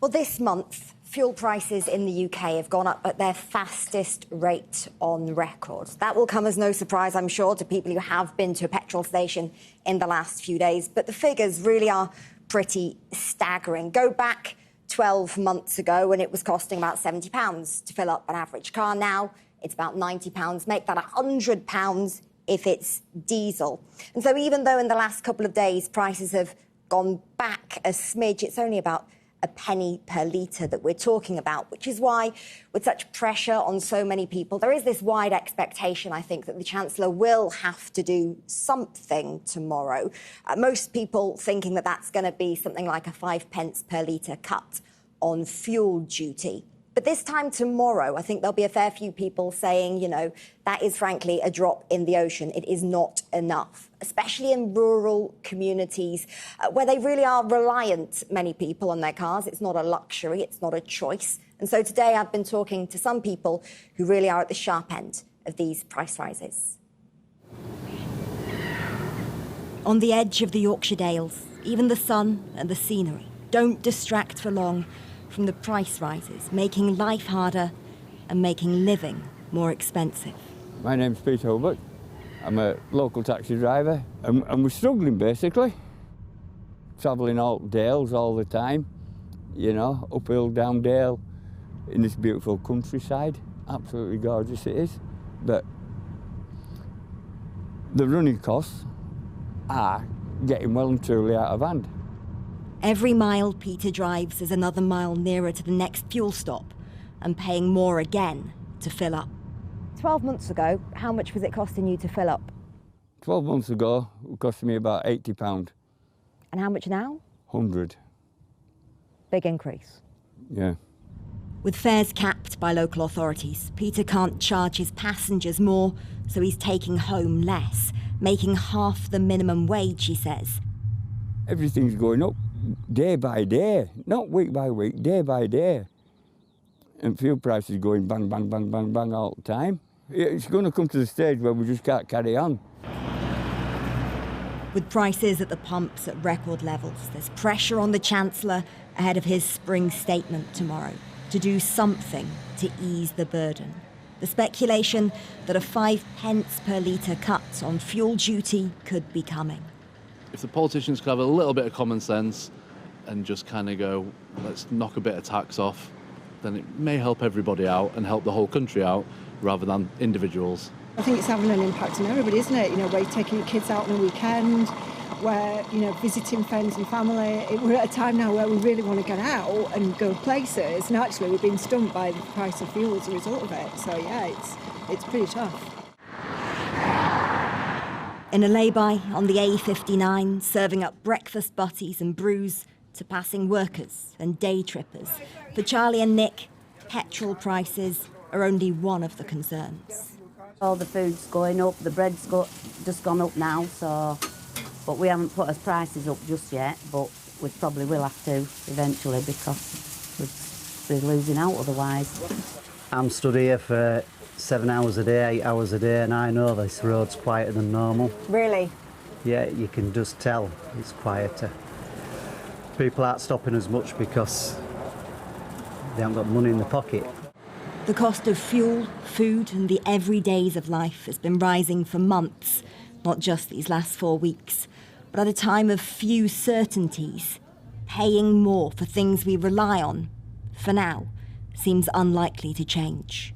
Well, this month, fuel prices in the UK have gone up at their fastest rate on record. That will come as no surprise, I'm sure, to people who have been to a petrol station in the last few days. But the figures really are pretty staggering. Go back 12 months ago when it was costing about £70 to fill up an average car. Now it's about £90. Make that £100 if it's diesel. And so even though in the last couple of days prices have gone back a smidge, it's only about a penny per litre that we're talking about, which is why, with such pressure on so many people, there is this wide expectation, I think, that the Chancellor will have to do something tomorrow. Most people thinking that that's going to be something like a 5p per litre cut on fuel duty. But this time tomorrow, I think there'll be a fair few people saying, you know, that is frankly a drop in the ocean. It is not enough, especially in rural communities where they really are reliant, many people, on their cars. It's not a luxury, it's not a choice. And so today I've been talking to some people who really are at the sharp end of these price rises. On the edge of the Yorkshire Dales, even the sun and the scenery don't distract for long from the price rises, making life harder and making living more expensive. My name's Peter Hobart. I'm a local taxi driver and we're struggling basically. Travelling all Dales all the time, you know, uphill, down Dale, in this beautiful countryside. Absolutely gorgeous it is. But the running costs are getting well and truly out of hand. Every mile Peter drives is another mile nearer to the next fuel stop and paying more again to fill up. 12 months ago, how much was it costing you to fill up? 12 months ago, it cost me about £80. And how much now? 100. Big increase. Yeah. With fares capped by local authorities, Peter can't charge his passengers more, so he's taking home less, making half the minimum wage, he says. Everything's going up day by day, not week by week, day by day. And fuel prices going bang, bang, bang, bang, bang all the time. It's going to come to the stage where we just can't carry on. With prices at the pumps at record levels, there's pressure on the Chancellor ahead of his spring statement tomorrow to do something to ease the burden. The speculation that a 5p per litre cut on fuel duty could be coming. If the politicians could have a little bit of common sense and just kind of go, let's knock a bit of tax off, then it may help everybody out and help the whole country out rather than individuals. I think it's having an impact on everybody, isn't it? You know, where you're taking your kids out on a weekend, where, you know, visiting friends and family. We're at a time now where we really want to get out and go places, and actually we've been stumped by the price of fuel as a result of it. So, yeah, it's pretty tough. In a lay-by on the A59, serving up breakfast butties and brews to passing workers and day trippers. For Charlie and Nick, petrol prices are only one of the concerns. All the food's going up, the bread's just gone up now, so... But we haven't put our prices up just yet, but we probably will have to eventually because we're losing out otherwise. I'm stood here for 7 hours a day, 8 hours a day, and I know this road's quieter than normal. Really? Yeah, you can just tell it's quieter. People aren't stopping as much because they haven't got money in the pocket. The cost of fuel, food and the everydays of life has been rising for months, not just these last 4 weeks. But at a time of few certainties, paying more for things we rely on, for now, seems unlikely to change.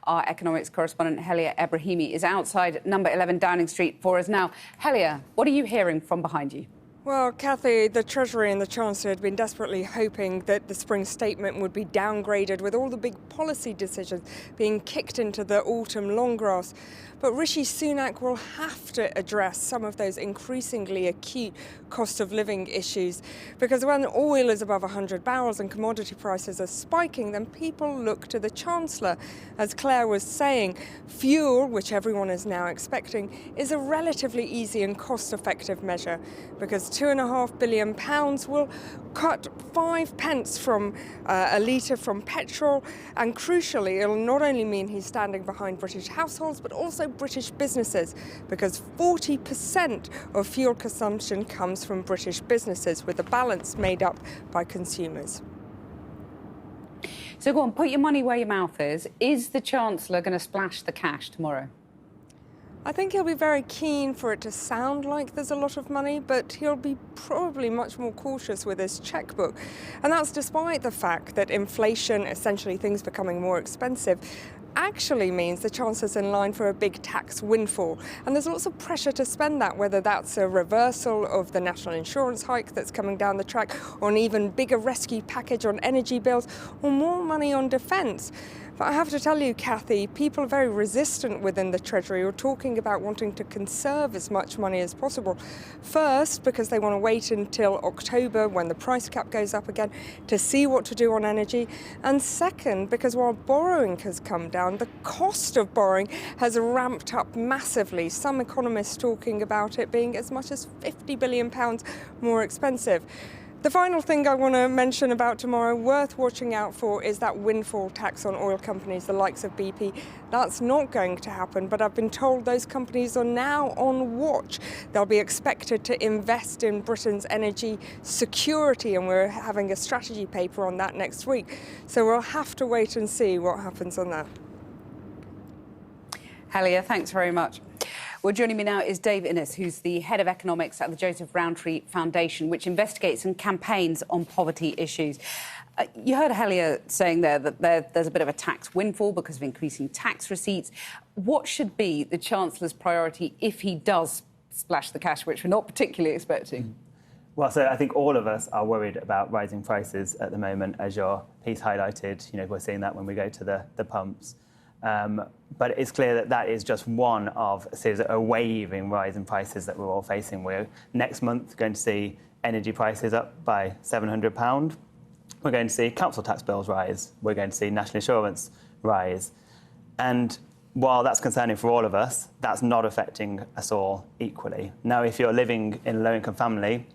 Our economics correspondent, Helia Ebrahimi, is outside number 11 Downing Street for us now. Helia, what are you hearing from behind you? Well, Kathy, the Treasury and the Chancellor had been desperately hoping that the spring statement would be downgraded with all the big policy decisions being kicked into the autumn long grass. But Rishi Sunak will have to address some of those increasingly acute cost of living issues, because when oil is above 100 barrels and commodity prices are spiking, then people look to the Chancellor. As Claire was saying, fuel, which everyone is now expecting, is a relatively easy and cost-effective measure, because £2.5 billion will cut 5 pence from a litre from petrol, and crucially, it'll not only mean he's standing behind British households, but also British businesses, because 40% of fuel consumption comes from British businesses, with the balance made up by consumers. So go on, put your money where your mouth is. Is the Chancellor going to splash the cash tomorrow? I think he'll be very keen for it to sound like there's a lot of money, but he'll be probably much more cautious with his chequebook. And that's despite the fact that inflation, essentially things becoming more expensive, actually means the Chancellor's in line for a big tax windfall. And there's lots of pressure to spend that, whether that's a reversal of the national insurance hike that's coming down the track, or an even bigger rescue package on energy bills, or more money on defence. But I have to tell you, Kathy, people are very resistant within the Treasury who are talking about wanting to conserve as much money as possible. First, because they want to wait until October, when the price cap goes up again, to see what to do on energy. And second, because while borrowing has come down, the cost of borrowing has ramped up massively. Some economists talking about it being as much as £50 billion more expensive. The final thing I want to mention about tomorrow, worth watching out for, is that windfall tax on oil companies, the likes of BP. That's not going to happen, but I've been told those companies are now on watch. They'll be expected to invest in Britain's energy security, and we're having a strategy paper on that next week. So we'll have to wait and see what happens on that. Helia, thanks very much. Well, joining me now is Dave Innes, who's the head of economics at the Joseph Rowntree Foundation, which investigates and campaigns on poverty issues. You heard Helia saying there that there's a bit of a tax windfall because of increasing tax receipts. What should be the Chancellor's priority if he does splash the cash, which we're not particularly expecting? Well, so I think all of us are worried about rising prices at the moment, as your piece highlighted. You know, we're seeing that when we go to the pumps. But it's clear that that is just one of a series of a waving rise in prices that we're all facing. We're next month going to see energy prices up by £700. We're going to see council tax bills rise. We're going to see national insurance rise. And while that's concerning for all of us, that's not affecting us all equally. Now, if you're living in a low-income family,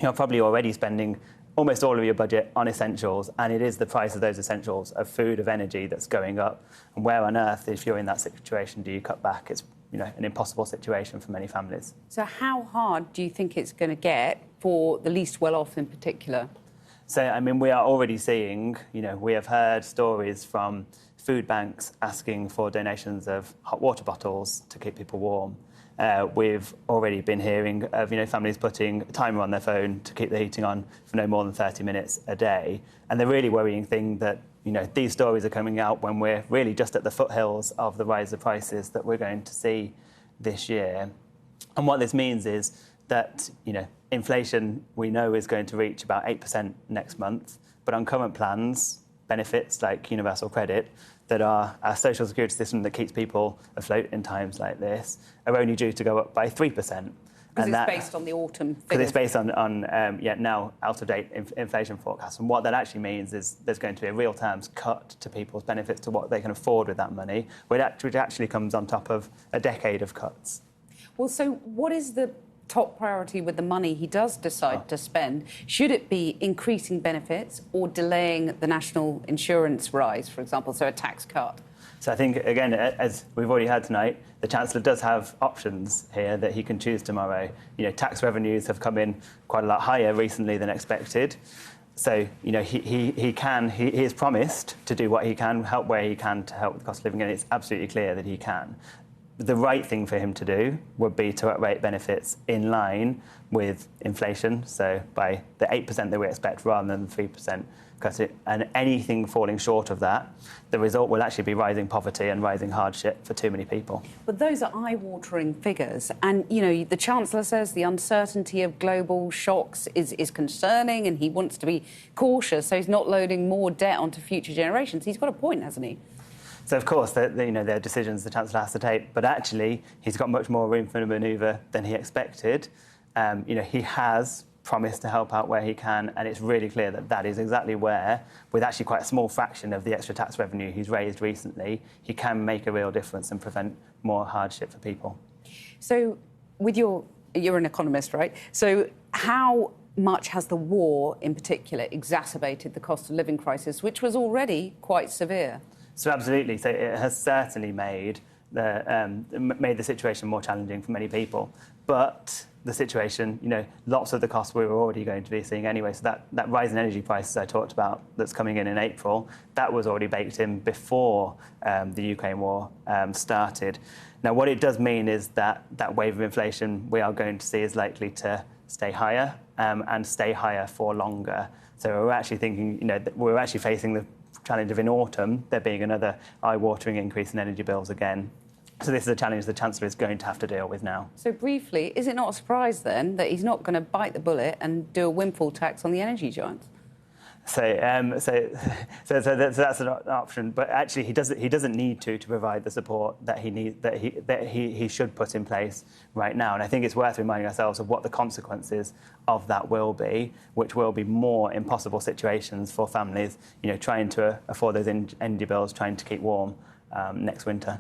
you're probably already spending almost all of your budget on essentials, and it is the price of those essentials, of food, of energy, that's going up. And where on earth, if you're in that situation, do you cut back? It's, you know, an impossible situation for many families. So how hard do you think it's going to get for the least well-off in particular? So, I mean, we are already seeing, you know, we have heard stories from food banks asking for donations of hot water bottles to keep people warm. We've already been hearing of, you know, families putting a timer on their phone to keep the heating on for no more than 30 minutes a day. And the really worrying thing that, you know, these stories are coming out when we're really just at the foothills of the rise of prices that we're going to see this year. And what this means is that, you know, inflation we know is going to reach about 8% next month, but on current plans, benefits like universal credit that are our social security system that keeps people afloat in times like this are only due to go up by 3%. Because it's based on the autumn figures. Because it's based on now out-of-date inflation forecasts. And what that actually means is there's going to be a real terms cut to people's benefits to what they can afford with that money, which actually comes on top of a decade of cuts. Well, so what is the top priority with the money he does decide to spend? Should it be increasing benefits or delaying the national insurance rise, for example, so a tax cut? So I think, again, as we've already heard tonight, the Chancellor does have options here that he can choose tomorrow. You know, tax revenues have come in quite a lot higher recently than expected. So, you know, he has promised to do what he can, help where he can to help with cost of living, and it's absolutely clear that he can. The right thing for him to do would be to uprate benefits in line with inflation, so by the 8% that we expect rather than the 3% cut it. And anything falling short of that, the result will actually be rising poverty and rising hardship for too many people. But those are eye-watering figures. And, you know, the Chancellor says the uncertainty of global shocks is concerning and he wants to be cautious, so he's not loading more debt onto future generations. He's got a point, hasn't he? So, of course, you know, there are decisions the Chancellor has to take, but actually he's got much more room for manoeuvre than he expected. You know, he has promised to help out where he can, and it's really clear that that is exactly where, with actually quite a small fraction of the extra tax revenue he's raised recently, he can make a real difference and prevent more hardship for people. So, with you're an economist, right? So How much has the war, in particular, exacerbated the cost of living crisis, which was already quite severe? So absolutely. So it has certainly made the situation more challenging for many people. But the situation, lots of the costs we were already going to be seeing anyway. So that rise in energy prices I talked about that's coming in April, that was already baked in before the Ukraine war started. Now, what it does mean is that wave of inflation we are going to see is likely to stay higher and stay higher for longer. So we're actually thinking, we're actually facing the challenge of in autumn there being another eye-watering increase in energy bills again. So this is a challenge the Chancellor is going to have to deal with now. So briefly, is it not a surprise then that he's not going to bite the bullet and do a windfall tax on the energy giants? So that's an option, but actually he doesn't need to provide the support that he should put in place right now. And I think it's worth reminding ourselves of what the consequences of that will be, which will be more impossible situations for families, trying to afford those energy bills, trying to keep warm next winter.